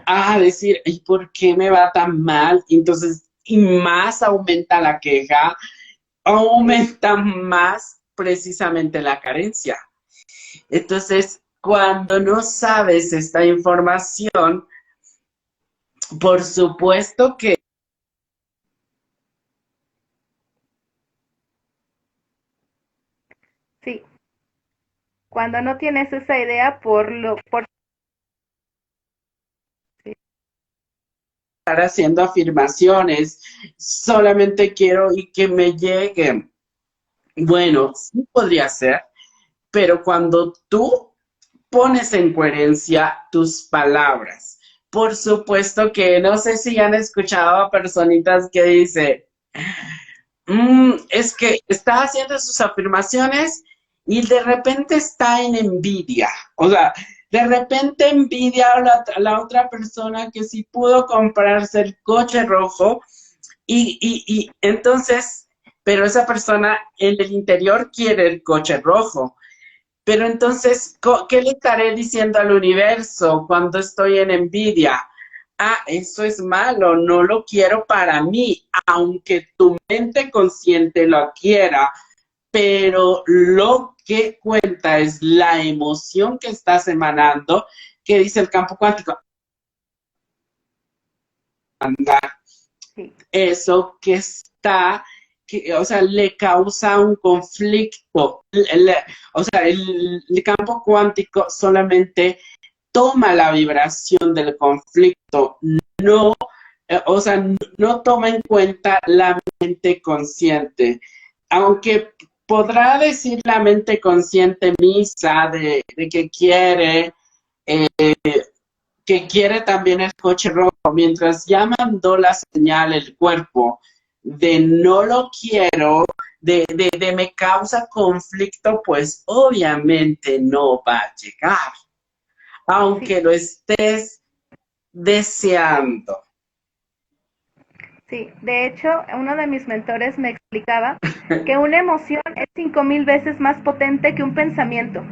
a decir, ¿y por qué me va tan mal? Entonces, y más aumenta la queja, aumenta más precisamente la carencia. Entonces, cuando no sabes esta información, por supuesto que Sí, cuando no tienes esa idea por sí, estar haciendo afirmaciones, solamente quiero y que me lleguen. Bueno, sí podría ser, pero cuando tú pones en coherencia tus palabras, por supuesto que no sé si han escuchado a personitas que dicen, es que está haciendo sus afirmaciones y de repente está en envidia. O sea, de repente envidia a la otra persona que sí pudo comprarse el coche rojo y entonces, pero esa persona en el interior quiere el coche rojo. Pero entonces, ¿qué le estaré diciendo al universo cuando estoy en envidia? Eso es malo, no lo quiero para mí, aunque tu mente consciente lo quiera, pero lo que cuenta es la emoción que estás emanando, que dice el campo cuántico, sí, eso o sea, le causa un conflicto. O sea, el campo cuántico solamente toma la vibración del conflicto, no, o sea, no toma en cuenta la mente consciente. Aunque podrá decir la mente consciente misa de eh, que quiere también el coche rojo, mientras ya mandó la señal el cuerpo de no lo quiero, de me causa conflicto, pues obviamente no va a llegar, sí, aunque lo estés deseando. sí. De hecho, uno de mis mentores me explicaba que una emoción es 5000 veces más potente que un pensamiento.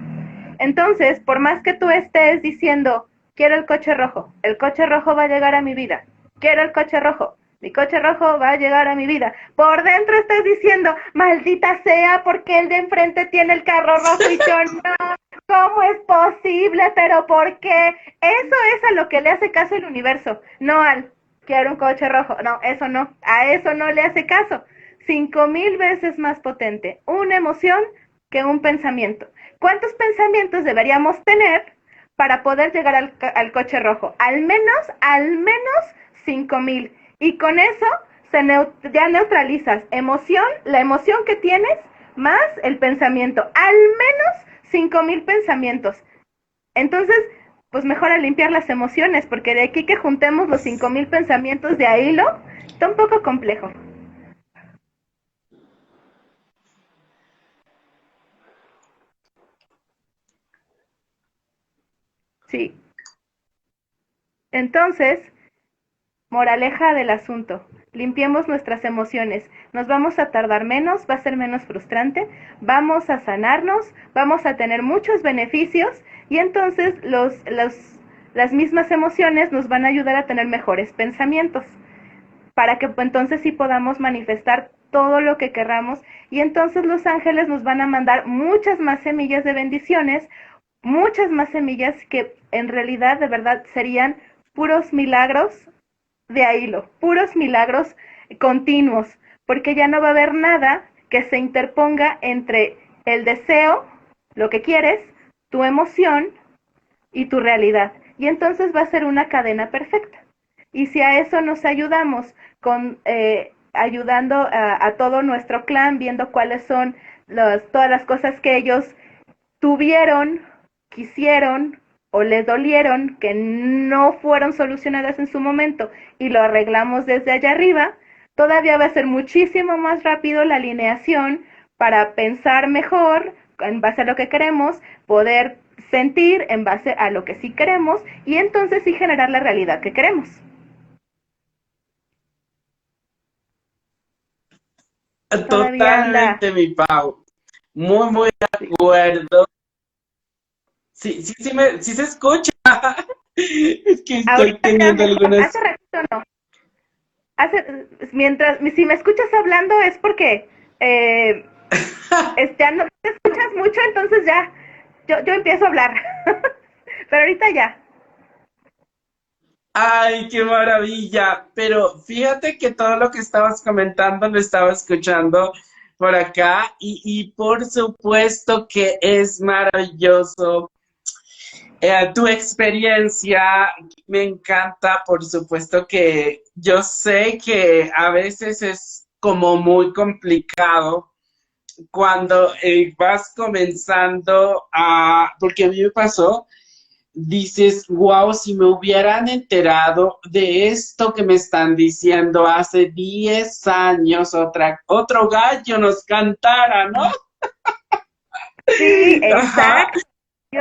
Entonces, por más que tú estés diciendo, quiero el coche rojo va a llegar a mi vida, quiero el coche rojo, mi coche rojo va a llegar a mi vida, por dentro estás diciendo, maldita sea, porque el de enfrente tiene el carro rojo y yo no, ¿cómo es posible? ¿Pero por qué? Eso es a lo que le hace caso el universo, no al, quiero un coche rojo, no, eso no, a eso no le hace caso. 5000 veces más potente una emoción que un pensamiento. ¿Cuántos pensamientos deberíamos tener para poder llegar al coche rojo? Al menos 5000. Y con eso ya neutralizas la emoción que tienes más el pensamiento. Al menos 5000 pensamientos. Entonces, pues mejor a limpiar las emociones, porque de aquí que juntemos los 5000 pensamientos de a hilo, está un poco complejo. Sí. Entonces, moraleja del asunto, limpiemos nuestras emociones, nos vamos a tardar menos, va a ser menos frustrante, vamos a sanarnos, vamos a tener muchos beneficios y entonces Las mismas emociones nos van a ayudar a tener mejores pensamientos, para que entonces sí podamos manifestar todo lo que querramos, y entonces los ángeles nos van a mandar muchas más semillas de bendiciones, muchas más semillas que en realidad de verdad serían puros milagros de a hilo, puros milagros continuos, porque ya no va a haber nada que se interponga entre el deseo, lo que quieres, tu emoción y tu realidad. Y entonces va a ser una cadena perfecta. Y si a eso nos ayudamos con ayudando a todo nuestro clan, viendo cuáles son todas las cosas que ellos tuvieron, quisieron o les dolieron, que no fueron solucionadas en su momento y lo arreglamos desde allá arriba, todavía va a ser muchísimo más rápido la alineación para pensar mejor en base a lo que queremos, poder sentir en base a lo que sí queremos y entonces sí generar la realidad que queremos. Todavía anda. Totalmente, mi Pau. Muy, muy de acuerdo. Sí, sí, sí se escucha. Es que estoy Ahorita ya teniendo mejor, hace algunas. ratito no. Mientras, si me escuchas hablando es porque ya no te escuchas mucho, entonces ya, yo empiezo a hablar. Pero ahorita ya. Ay, qué maravilla. Pero fíjate que todo lo que estabas comentando lo estaba escuchando por acá y por supuesto que es maravilloso. Tu experiencia me encanta, por supuesto que yo sé que a veces es como muy complicado cuando vas comenzando a, porque a mí me pasó, dices, wow, si me hubieran enterado de esto que me están diciendo hace 10 años, otro gallo nos cantara, ¿no? Sí, Ajá. exacto. Yo,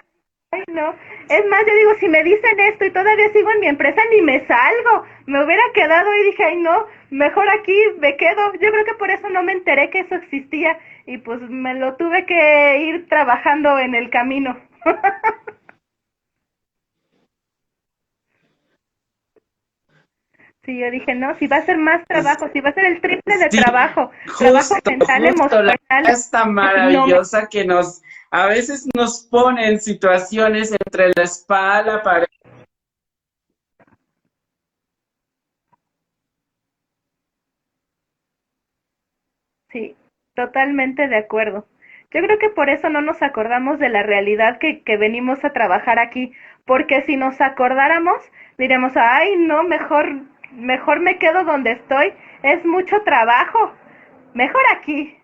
ay, no. Es más, yo digo, si me dicen esto y todavía sigo en mi empresa, ni me salgo. Me hubiera quedado y dije, ay, no, mejor aquí me quedo. Yo creo que por eso no me enteré que eso existía y pues me lo tuve que ir trabajando en el camino. Sí, yo dije, no, si va a ser más trabajo, si va a ser el triple de Sí, trabajo mental, justo, la emocional, vida es tan no me... maravillosa que a veces nos pone en situaciones entre la espada y la pared. Sí, totalmente de acuerdo. Yo creo que por eso no nos acordamos de la realidad que venimos a trabajar aquí, porque si nos acordáramos, diremos, ay, no, mejor me quedo donde estoy, es mucho trabajo, mejor aquí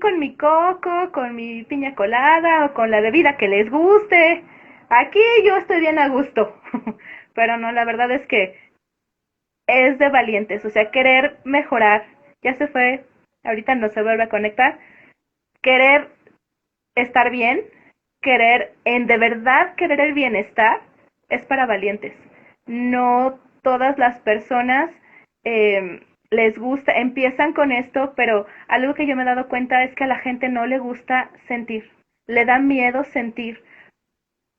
con mi coco, con mi piña colada o con la bebida que les guste, aquí yo estoy bien a gusto, pero no, la verdad es que es de valientes, o sea, querer mejorar, ya se fue, ahorita no se vuelve a conectar, querer estar bien, querer, en de verdad querer el bienestar, es para valientes. No todas las personas les gusta, empiezan con esto, pero algo que yo me he dado cuenta es que a la gente no le gusta sentir, le da miedo sentir,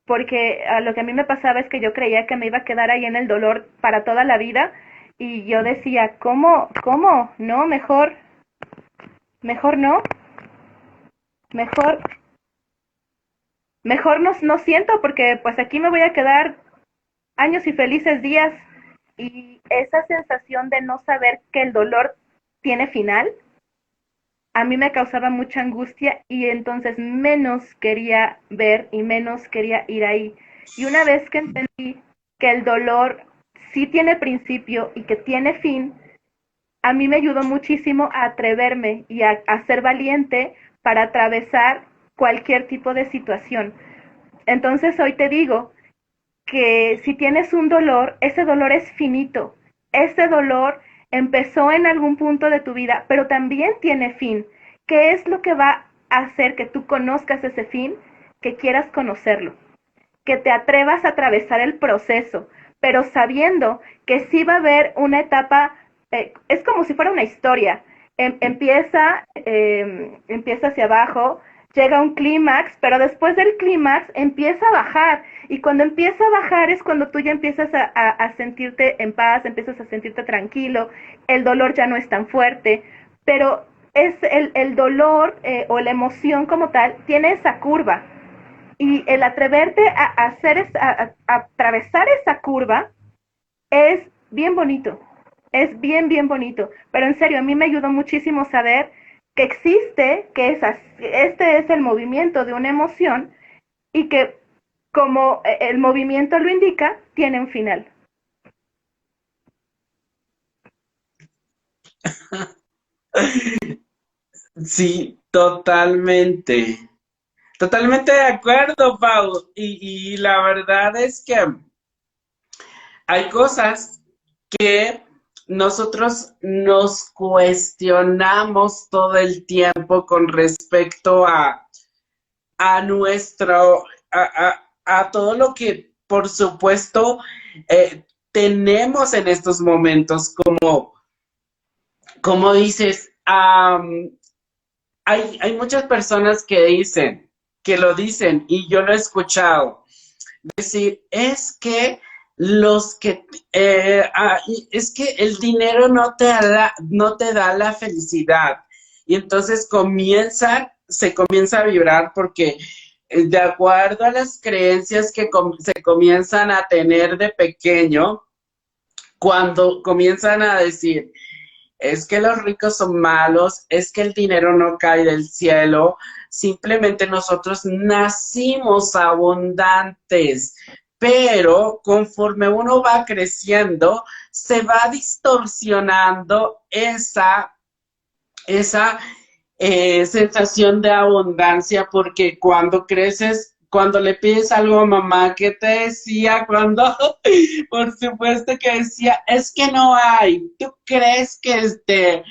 porque a lo que a mí me pasaba es que yo creía que me iba a quedar ahí en el dolor para toda la vida y yo decía, ¿cómo? No, mejor no, mejor, mejor no siento porque pues aquí me voy a quedar años y felices días y esa sensación de no saber que el dolor tiene final, a mí me causaba mucha angustia y entonces menos quería ver y menos quería ir ahí. Y una vez que entendí que el dolor sí tiene principio y que tiene fin, a mí me ayudó muchísimo a atreverme y a ser valiente para atravesar cualquier tipo de situación. Entonces hoy te digo que si tienes un dolor, ese dolor es finito. Ese dolor empezó en algún punto de tu vida, pero también tiene fin. ¿Qué es lo que va a hacer que tú conozcas ese fin? Que quieras conocerlo, que te atrevas a atravesar el proceso, pero sabiendo que sí va a haber una etapa, es como si fuera una historia. Empieza hacia abajo, llega a un clímax, pero después del clímax empieza a bajar. Y cuando empieza a bajar es cuando tú ya empiezas a sentirte en paz, empiezas a sentirte tranquilo, el dolor ya no es tan fuerte, pero es el dolor o la emoción como tal tiene esa curva. Y el atreverte a hacer a atravesar esa curva es bien bonito, es bien, bien bonito. Pero en serio, a mí me ayudó muchísimo saber que existe, que este es el movimiento de una emoción y que como el movimiento lo indica, tiene un final. Sí, totalmente. Totalmente de acuerdo, Pau. Y la verdad es que hay cosas que nosotros nos cuestionamos todo el tiempo con respecto a nuestro, a todo lo que, por supuesto, tenemos en estos momentos, como dices, hay muchas personas que dicen, que lo dicen, y yo lo he escuchado, decir, es que los que, es que el dinero no te da la felicidad. Y entonces se comienza a vibrar porque de acuerdo a las creencias que se comienzan a tener de pequeño, cuando comienzan a decir, es que los ricos son malos, es que el dinero no cae del cielo, simplemente nosotros nacimos abundantes, pero conforme uno va creciendo, se va distorsionando esa sensación de abundancia, porque cuando creces, cuando le pides algo a mamá, ¿qué te decía? Cuando, por supuesto que decía, es que no hay, ¿tú crees que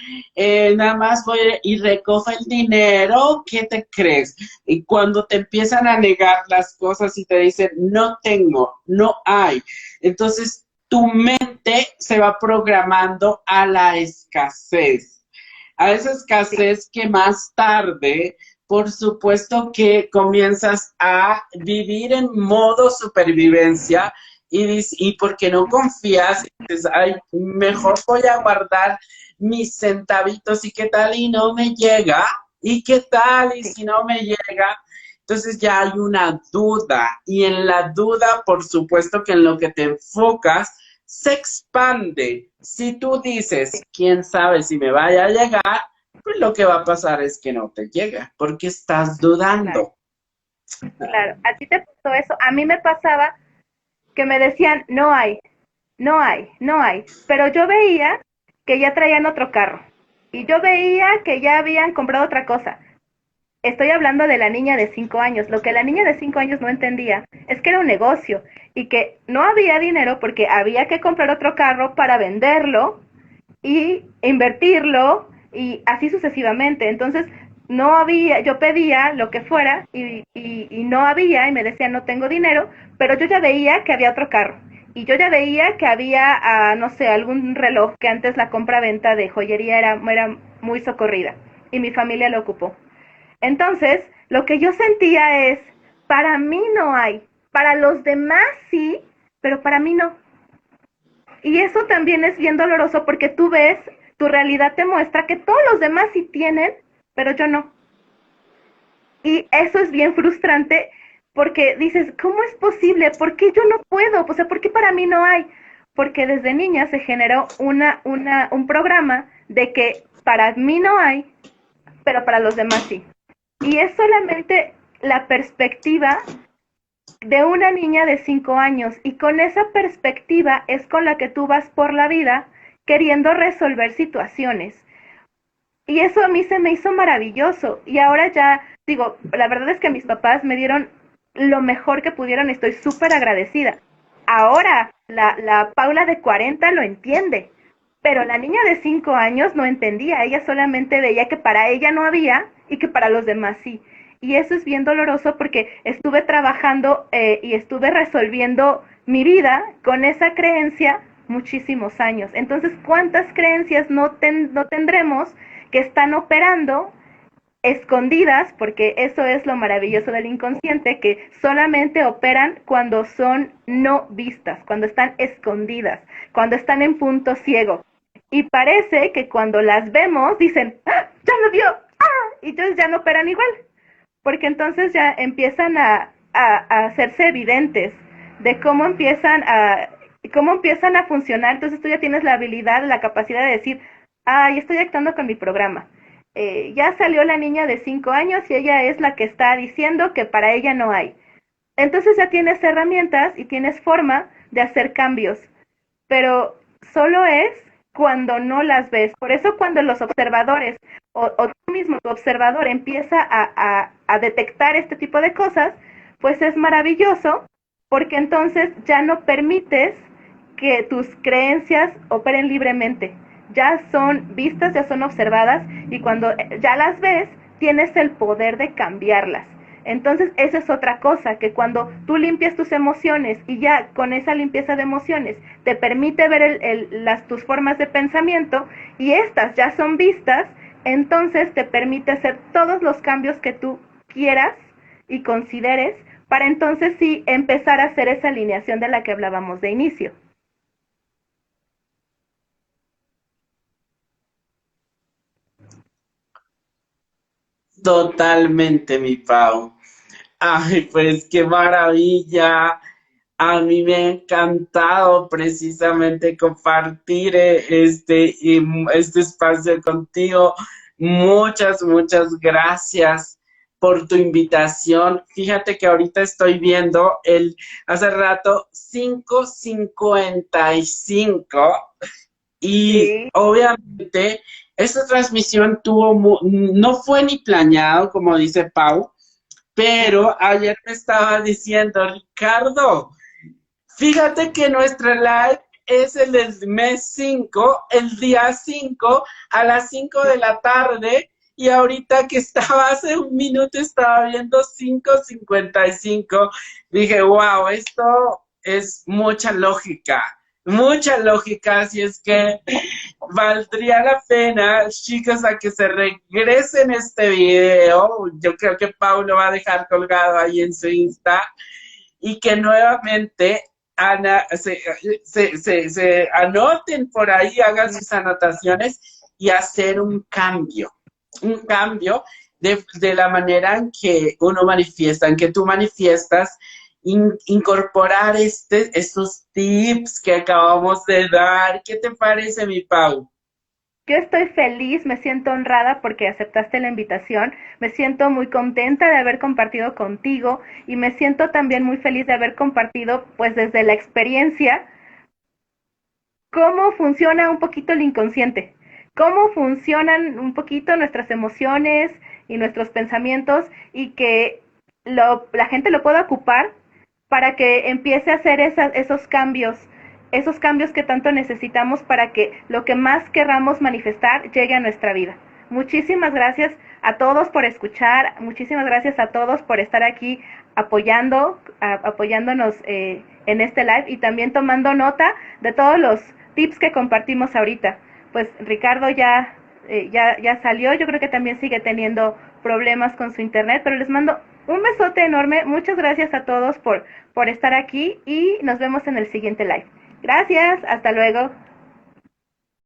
nada más voy y recojo el dinero? ¿Qué te crees? Y cuando te empiezan a negar las cosas y te dicen, no tengo, no hay, entonces tu mente se va programando a la escasez, a esa escasez que más tarde, por supuesto que comienzas a vivir en modo supervivencia y porque no confías, dices, ay, mejor voy a guardar mis centavitos y qué tal y no me llega, y qué tal y Sí, si no me llega. Entonces ya hay una duda y en la duda, por supuesto que en lo que te enfocas, se expande. Si tú dices, quién sabe si me vaya a llegar, pues lo que va a pasar es que no te llega, porque estás claro, dudando. claro. ¿A ti te pasó eso? A mí me pasaba que me decían, no hay, no hay, no hay. Pero yo veía que ya traían otro carro. Y yo veía que ya habían comprado otra cosa. Estoy hablando de la niña de 5 años. Lo que la niña de 5 años no entendía es que era un negocio y que no había dinero porque había que comprar otro carro para venderlo y invertirlo y así sucesivamente. Entonces, no había, yo pedía lo que fuera y no había y me decían no tengo dinero, pero yo ya veía que había otro carro y yo ya veía que había, no sé, algún reloj que antes la compra-venta de joyería era muy socorrida y mi familia lo ocupó. Entonces, lo que yo sentía es, para mí no hay, para los demás sí, pero para mí no. Y eso también es bien doloroso porque tú ves, tu realidad te muestra que todos los demás sí tienen, pero yo no. Y eso es bien frustrante porque dices, ¿cómo es posible? ¿Por qué yo no puedo? O sea, ¿por qué para mí no hay? Porque desde niña se generó un programa de que para mí no hay, pero para los demás sí. Y es solamente la perspectiva de una niña de 5 años y con esa perspectiva es con la que tú vas por la vida queriendo resolver situaciones. Y eso a mí se me hizo maravilloso y ahora ya digo, la verdad es que mis papás me dieron lo mejor que pudieron y estoy súper agradecida. Ahora la Paula de 40 lo entiende, pero la niña de 5 años no entendía, ella solamente veía que para ella no había y que para los demás sí. Y eso es bien doloroso porque estuve trabajando y estuve resolviendo mi vida con esa creencia muchísimos años. Entonces, ¿cuántas creencias no tendremos que están operando escondidas, porque eso es lo maravilloso del inconsciente, que solamente operan cuando son no vistas, cuando están escondidas, cuando están en punto ciego. Y parece que cuando las vemos dicen, ¡ah, ya lo vio! ¡Ah! Y entonces ya no operan igual, porque entonces ya empiezan a hacerse evidentes de cómo empiezan a funcionar. Entonces tú ya tienes la habilidad, la capacidad de decir, ay, estoy actuando con mi programa. Ya salió la niña de 5 años y ella es la que está diciendo que para ella no hay. Entonces ya tienes herramientas y tienes forma de hacer cambios, pero solo es cuando no las ves. Por eso cuando los observadores o tú mismo, tu observador, empieza a detectar este tipo de cosas, pues es maravilloso, porque entonces ya no permites que tus creencias operen libremente. Ya son vistas, ya son observadas, y cuando ya las ves, tienes el poder de cambiarlas. Entonces, esa es otra cosa, que cuando tú limpias tus emociones y ya con esa limpieza de emociones te permite ver tus formas de pensamiento y estas ya son vistas, entonces te permite hacer todos los cambios que tú quieras y consideres para entonces sí empezar a hacer esa alineación de la que hablábamos de inicio. Totalmente, mi Pau. Ay, pues qué maravilla. A mí me ha encantado precisamente compartir este espacio contigo. Muchas gracias por tu invitación. Fíjate que ahorita estoy viendo hace rato 5:55 y Sí. obviamente esta transmisión no fue ni planeado, como dice Pau, pero ayer me estaba diciendo, Ricardo, fíjate que nuestra live es el mes 5, el día 5 a las 5 de la tarde, y ahorita que estaba hace un minuto estaba viendo 5:55, dije, wow, esto es mucha lógica, así es que valdría la pena, chicos, a que se regresen este video. Yo creo que Pablo va a dejar colgado ahí en su Insta y que nuevamente se anoten por ahí, hagan sus anotaciones y hacer un cambio de la manera en que uno manifiesta, en que tú manifiestas, incorporar estos tips que acabamos de dar. ¿Qué te parece, mi Pau? Yo estoy feliz, me siento honrada porque aceptaste la invitación, me siento muy contenta de haber compartido contigo y me siento también muy feliz de haber compartido pues desde la experiencia cómo funciona un poquito el inconsciente, cómo funcionan un poquito nuestras emociones y nuestros pensamientos y que la gente lo pueda ocupar para que empiece a hacer esos cambios que tanto necesitamos para que lo que más querramos manifestar llegue a nuestra vida. Muchísimas gracias a todos por escuchar, muchísimas gracias a todos por estar aquí apoyándonos en este live y también tomando nota de todos los tips que compartimos ahorita. Pues Ricardo ya salió, yo creo que también sigue teniendo problemas con su internet, pero les mando un besote enorme, muchas gracias a todos por estar aquí y nos vemos en el siguiente live. Gracias, hasta luego.